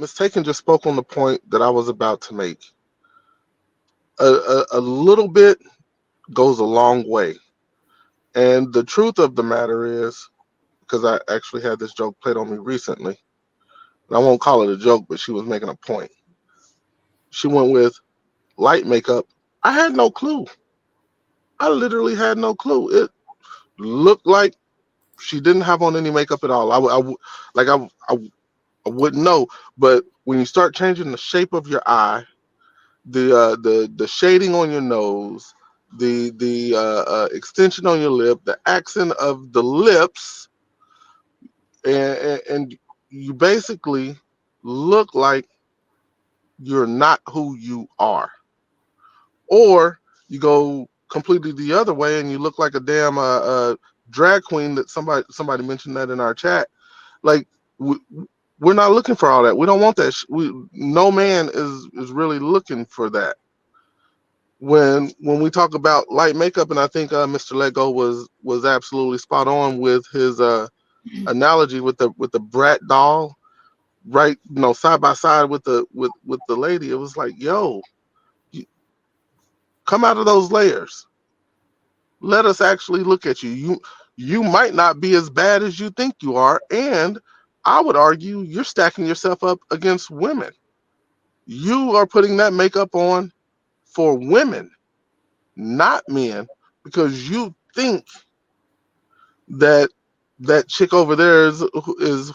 Mistaken just spoke on the point that I was about to make. A little bit goes a long way. And the truth of the matter is, because I actually had this joke played on me recently, and I won't call it a joke, but she was making a point. She went with light makeup. I had no clue. I literally had no clue. It looked like she didn't have on any makeup at all. Like I wouldn't know. But when you start changing the shape of your eye, the shading on your nose, the extension on your lip, the accent of the lips, and you basically look like you're not who you are, or you go completely the other way and you look like a damn drag queen that somebody mentioned that in our chat. Like we, we're not looking for all that. We don't want that. No man is really looking for that. When we talk about light makeup, and I think Mr. Lego was absolutely spot on with his analogy with the brat doll, right? Side by side with the lady. It was like, yo, you, come out of those layers. Let us actually look at you. You might not be as bad as you think you are, and I would argue you're stacking yourself up against women. You are putting that makeup on for women, not men, because you think that that chick over there is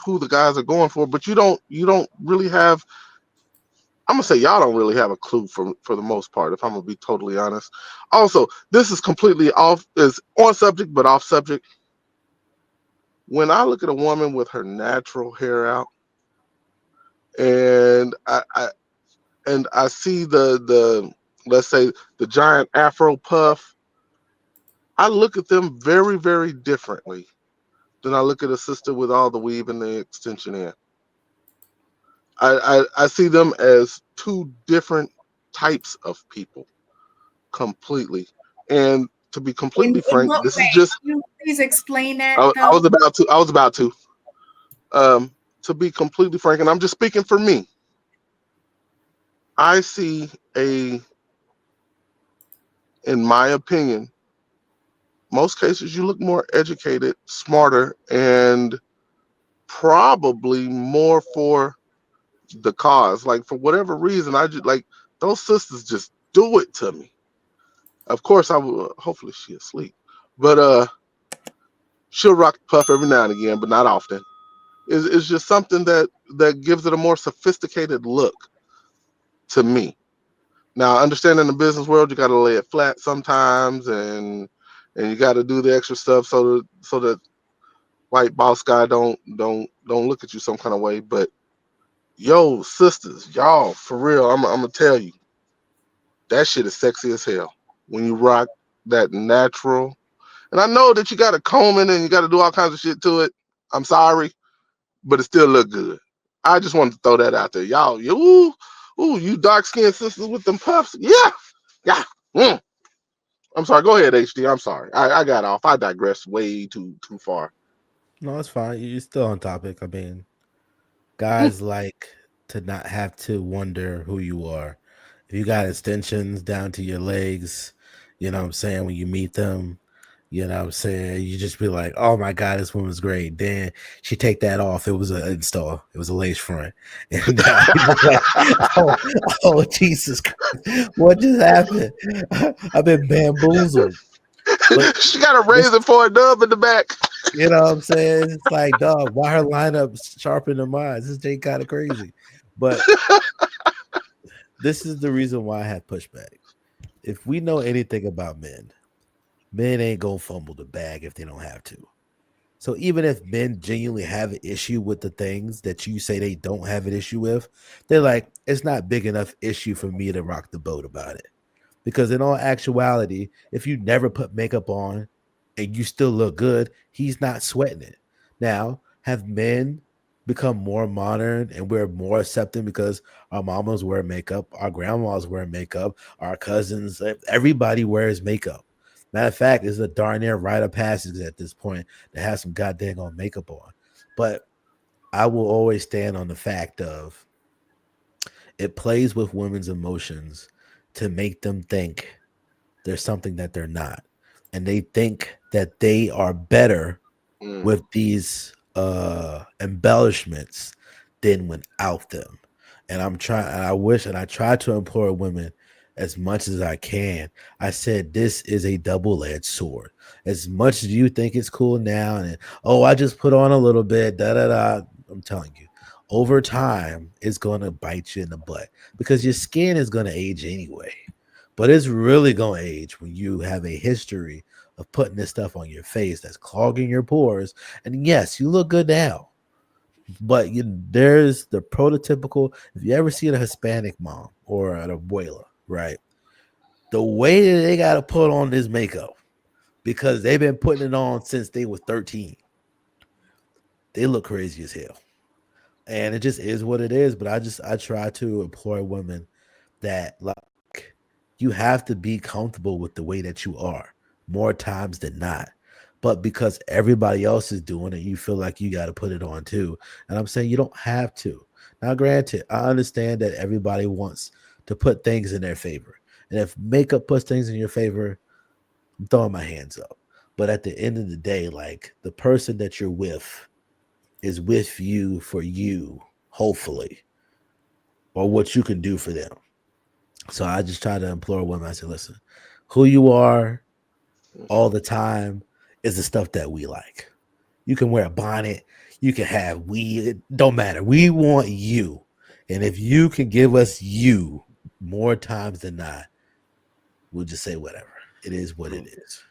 who the guys are going for, but you don't really have. I'm gonna say y'all don't really have a clue for the most part, if I'm gonna be totally honest. Also, this is completely off, is on subject but off subject. When I look at a woman with her natural hair out, and I see the let's say the giant afro puff, I look at them very, very differently than I look at a sister with all the weave and the extension in. I see them as two different types of people completely. And to be completely In frank, what this is way? just Can you please explain that I was though? about to to be completely frank, and I'm just speaking for me. I see a in my opinion, most cases you look more educated, smarter, and probably more for the cause. Like for whatever reason, I just like those sisters just do it to me. Of course, I will. Hopefully, she asleep, but she'll rock the puff every now and again, but not often. It's just something that gives it a more sophisticated look to me. Now, understanding the business world, you got to lay it flat sometimes, and you got to do the extra stuff so that white boss guy don't look at you some kind of way. But yo, sisters, y'all, for real, I'm gonna tell you, that shit is sexy as hell when you rock that natural. And I know that you got to comb it and you got to do all kinds of shit to it. I'm sorry, but it still look good. I just wanted to throw that out there, y'all. You dark skinned sisters with them puffs, yeah, yeah. Mm. I'm sorry. Go ahead, HD. I'm sorry. I got off. I digressed way too far. No, it's fine. You're still on topic. I mean, Mm. guys like to not have to wonder who you are. If you got extensions down to your legs, you know what I'm saying, when you meet them, you know what I'm saying, you just be like, oh my God, this woman's great. Then she take that off. It was an install. It was a lace front. And now you're just like, oh, oh, Jesus Christ. What just happened? I've been bamboozled. But She got a this, razor for a dub in the back. you know what I'm saying? It's like, dog, why her lineup sharper than mine? This is kind of crazy. But this is the reason why I had pushback. If we know anything about men, men ain't gonna fumble the bag if they don't have to. So even if men genuinely have an issue with the things that you say they don't have an issue with, they're like, it's not big enough issue for me to rock the boat about it. Because in all actuality, if you never put makeup on and you still look good, he's not sweating it. Now, have men become more modern and we're more accepting because our mamas wear makeup, our grandmas wear makeup, our cousins, everybody wears makeup. Matter of fact, it's a darn near rite of passage at this point to have some goddamn on makeup on. But I will always stand on the fact of It plays with women's emotions to make them think there's something that they're not. And they think that they are better Mm. with these embellishments than without them. And I'm trying, and I wish, and I try to implore women as much as I can. I said this is a double-edged sword. As much as you think it's cool now, and oh, I just put on a little bit, da da da. I'm telling you, over time, it's going to bite you in the butt because your skin is going to age anyway. But it's really going to age when you have a history of putting this stuff on your face that's clogging your pores. And yes, you look good now, but there's the prototypical. If you ever see a Hispanic mom or an abuela, right? The way that they got to put on this makeup because they've been putting it on since they were 13, they look crazy as hell. And it just is what it is. But I try to employ women that like you have to be comfortable with the way that you are more times than not. But because everybody else is doing it, you feel like you got to put it on too. And I'm saying you don't have to. Now, granted, I understand that everybody wants to put things in their favor. And if makeup puts things in your favor, I'm throwing my hands up. But at the end of the day, like the person that you're with is with you for you, hopefully, or what you can do for them. So I just try to implore women. I say, listen, who you are all the time is the stuff that we like. You can wear a bonnet, you can have weed, it don't matter. We want you. And if you can give us you more times than not, we'll just say whatever. It is what it Mm. is.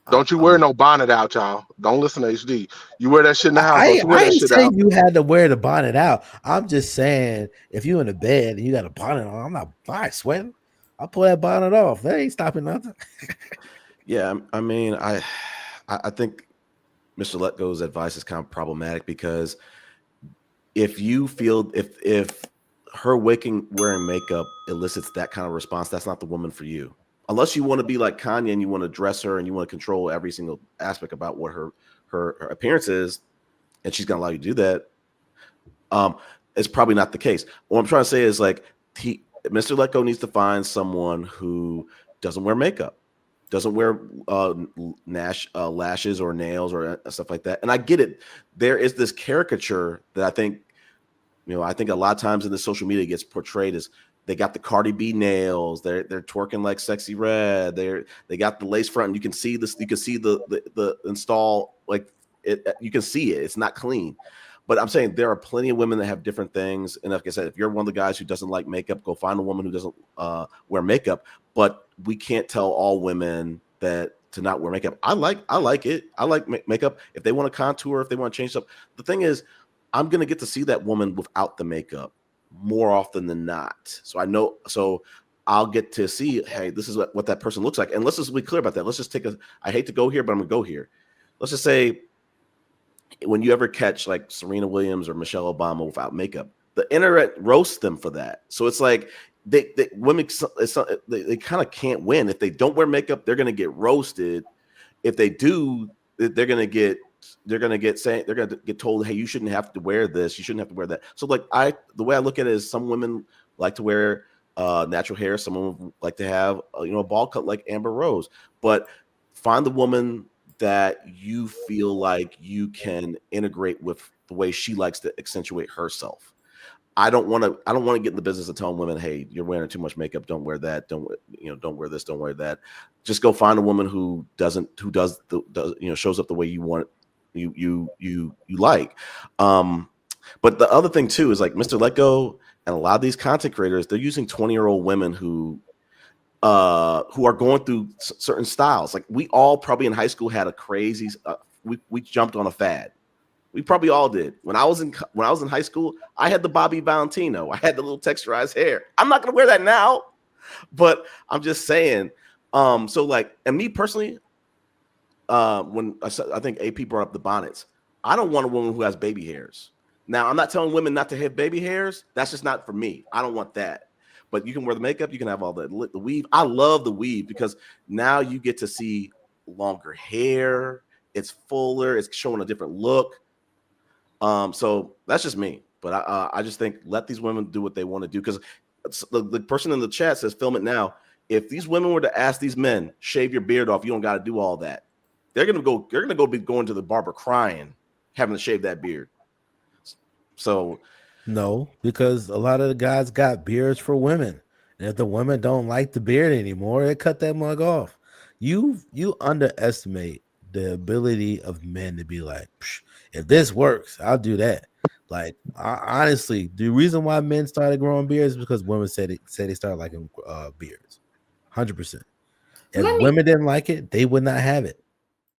Don't you I wear mean, no bonnet out, y'all. Don't listen to HD. You wear that shit in the house. Don't you wear I that ain't shit out. saying you had to wear the bonnet out. I'm just saying if you in the bed and you got a bonnet on, I'm not sweating. I'll pull that bonnet off. That ain't stopping nothing. yeah, I mean, I think Mr. Let Go's advice is kind of problematic because if you feel if her waking wearing makeup elicits that kind of response, that's not the woman for you. Unless you want to be like Kanye and you want to dress her and you want to control every single aspect about what her appearance is, and she's gonna allow you to do that. Um, it's probably not the case. What I'm trying to say is like Mr. Letko needs to find someone who doesn't wear makeup, doesn't wear lashes or nails or stuff like that. And I get it. There is this caricature that I think, I think a lot of times in the social media gets portrayed as they got the Cardi B nails, they're twerking like Sexy Red, they got the lace front, and you can see this, you can see the install like it, you can see it. It's not clean. But I'm saying there are plenty of women that have different things. And like I said, if you're one of the guys who doesn't like makeup, go find a woman who doesn't wear makeup. But we can't tell all women that to not wear makeup. I like it. I like makeup. If they want to contour, if they want to change stuff. The thing is, I'm gonna get to see that woman without the makeup more often than not. So I know. So I'll get to see. Hey, this is what that person looks like. And let's just be clear about that. Let's just take a. I hate to go here, but I'm gonna go here. Let's just say when you ever catch like Serena Williams or Michelle Obama without makeup, the internet roasts them for that. So it's like they women they kind of can't win if they don't wear makeup. They're gonna get roasted. If they do, they're gonna get told, hey, you shouldn't have to wear this, you shouldn't have to wear that. So like the way I look at it is some women like to wear natural hair, some women like to have a ball cut like Amber Rose. But find the woman that you feel like you can integrate with the way she likes to accentuate herself. I don't want to get in the business of telling women, hey, you're wearing too much makeup, don't wear that, don't wear this, don't wear that. Just go find a woman who shows up the way you want, you like. But the other thing too is like Mr. Let Go and a lot of these content creators, they're using 20-year-old women who are going through certain styles. Like we all probably in high school had a crazy we jumped on a fad. We probably all did. When I was in high school, I had the Bobby Valentino. I had the little texturized hair. I'm not gonna wear that now, but I'm just saying. So like, and me personally, when I think AP brought up the bonnets, I don't want a woman who has baby hairs. Now, I'm not telling women not to have baby hairs. That's just not for me. I don't want that. But you can wear the makeup. You can have all the weave. I love the weave because now you get to see longer hair. It's fuller. It's showing a different look. So that's just me. But I just think let these women do what they want to do because the person in the chat says, film it now. If these women were to ask these men, shave your beard off, you don't got to do all that. They're gonna go be going to the barber crying, having to shave that beard. So No, because a lot of the guys got beards for women. And if the women don't like the beard anymore, they cut that mug off. You underestimate the ability of men to be like, "Psh, if this works, I'll do that. Like honestly, the reason why men started growing beards is because women said they started liking beards. 100%. If Let me women didn't like it, they would not have it.